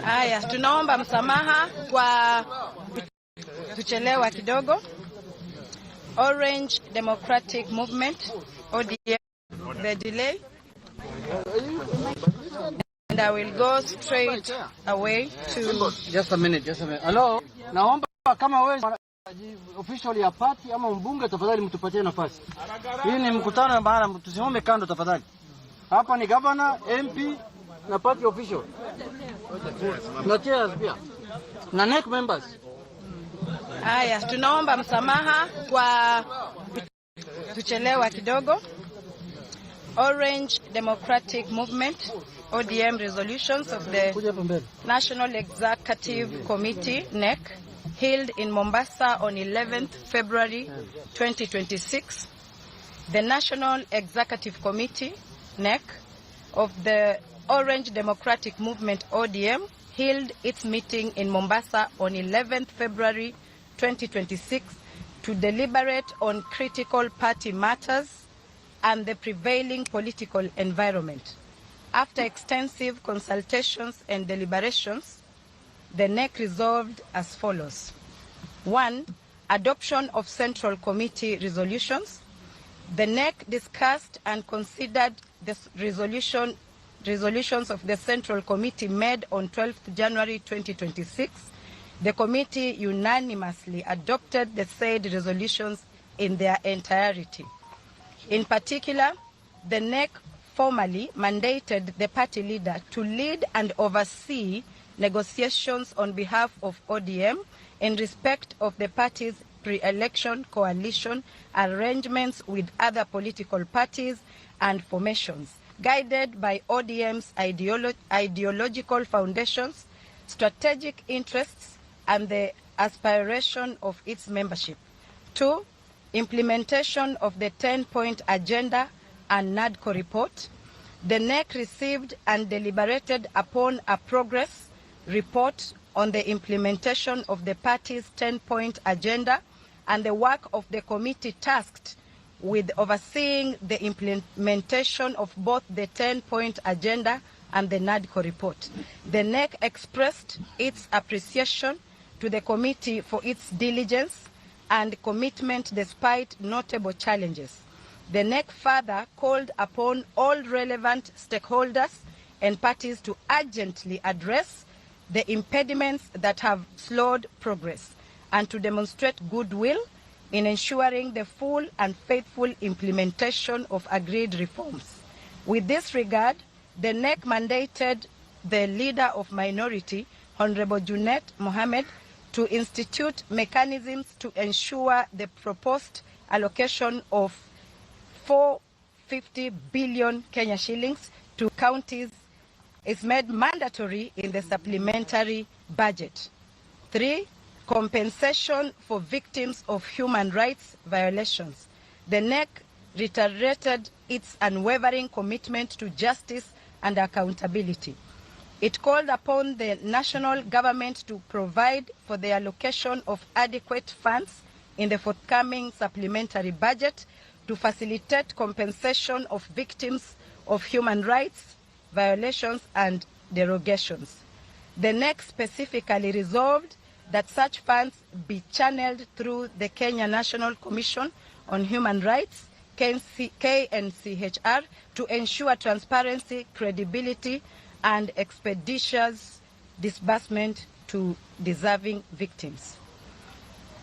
Haya, tunaomba msamaha kwa kuchelewa kidogo. Orange Democratic Movement, ODM, the delay. And I will go straight away to... Just a minute. Hello, naomba kama wewe official ya party ama mbunge, tafadhali mtupatie nafasi. Hii ni mkutano maana tusimame kando tafadhali. Hapa ni governor, MP na party official. Na chairs pia. Na NEC members. Haya, tunaomba msamaha kwa kuchelewa kidogo. Orange Democratic Movement, ODM resolutions of the National Executive Committee, NEC, held in Mombasa on 11th February 2026. The National Executive Committee, NEC, of the Orange Democratic Movement, ODM, held its meeting in Mombasa on 11th February 2026 to deliberate on critical party matters and the prevailing political environment. After extensive consultations and deliberations, the NEC resolved as follows. 1. Adoption of Central Committee resolutions. The NEC discussed and considered the resolutions of the Central Committee made on 12th January 2026. The committee unanimously adopted the said resolutions in their entirety. In particular, the NEC formally mandated the party leader to lead and oversee negotiations on behalf of ODM in respect of the party's pre-election coalition arrangements with other political parties and formations, guided by ODM's ideological foundations, strategic interests, and the aspiration of its membership. 2. Implementation of the 10-point agenda and NADCO report. The NEC received and deliberated upon a progress report on the implementation of the party's 10-point agenda and the work of the committee tasked with overseeing the implementation of both the 10-point agenda and the NADCO report. The NEC expressed its appreciation to the committee for its diligence and commitment despite notable challenges. The NEC further called upon all relevant stakeholders and parties to urgently address the impediments that have slowed progress and to demonstrate goodwill in ensuring the full and faithful implementation of agreed reforms. With this regard, the NEC mandated the Leader of Minority, Honorable Junet Mohammed, to institute mechanisms to ensure the proposed allocation of 450 billion Kenya shillings to counties is made mandatory in the supplementary budget. 3. Compensation for victims of human rights violations. The NEC reiterated its unwavering commitment to justice and accountability. It called upon the national government to provide for the allocation of adequate funds in the forthcoming supplementary budget to facilitate compensation of victims of human rights violations and derogations. The NEC specifically resolved that such funds be channeled through the Kenya National Commission on Human Rights, KNCHR, to ensure transparency, credibility, and expeditious disbursement to deserving victims.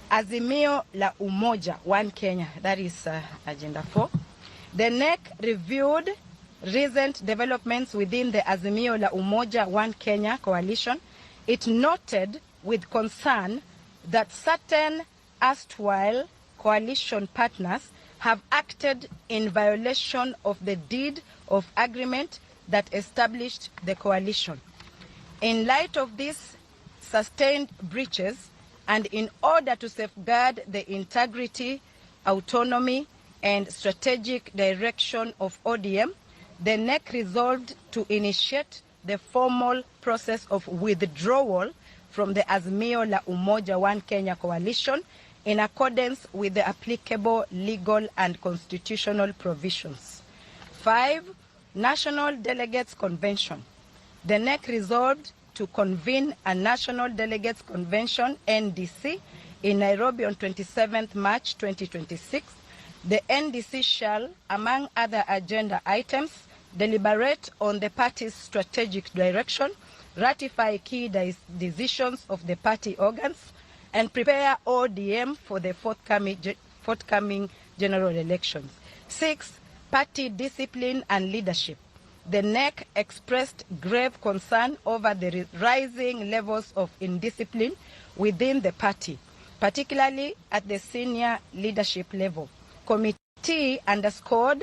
Azimio la Umoja, One Kenya, that is Agenda 4. The NEC reviewed recent developments within the Azimio la Umoja, One Kenya coalition. It noted with concern that certain erstwhile coalition partners have acted in violation of the deed of agreement that established the coalition. In light of these sustained breaches, and in order to safeguard the integrity, autonomy, and strategic direction of ODM, the NEC resolved to initiate the formal process of withdrawal from the Azimio la Umoja One Kenya coalition in accordance with the applicable legal and constitutional provisions. 5. National Delegates Convention. The NEC resolved to convene a National Delegates Convention, NDC, in Nairobi on 27th March 2026. The NDC shall, among other agenda items, deliberate on the party's strategic direction, ratify key decisions of the party organs, and prepare ODM for the forthcoming general elections. 6. Party discipline and leadership. The NEC expressed grave concern over the rising levels of indiscipline within the party, particularly at the senior leadership level. Committee underscored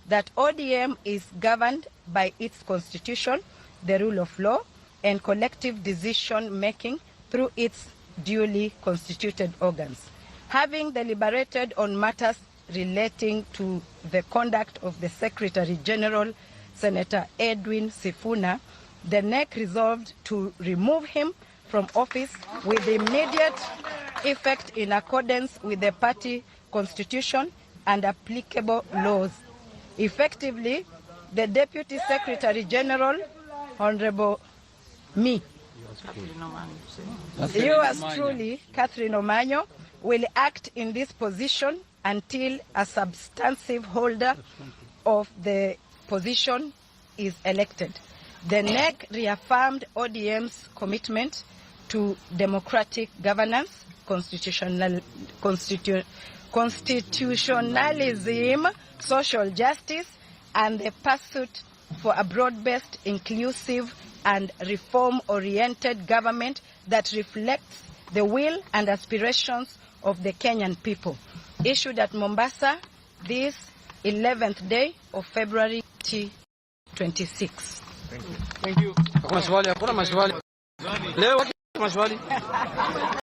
that ODM is governed by its constitution, the rule of law, and collective decision-making through its duly constituted organs. Having deliberated on matters relating to the conduct of the Secretary General, Senator Edwin Sifuna, the NEC resolved to remove him from office with immediate effect in accordance with the party constitution and applicable laws. Effectively, the Deputy Secretary General, Honorable me, yours truly, Catherine Omanyo, will act in this position until a substantive holder of the position is elected. The NEC reaffirmed ODM's commitment to democratic governance, constitutionalism, social justice, and the pursuit for a broad-based, inclusive, and reform-oriented government that reflects the will and aspirations of the Kenyan people. Issued at Mombasa this 11th day of February 2026. Thank you. Thank you.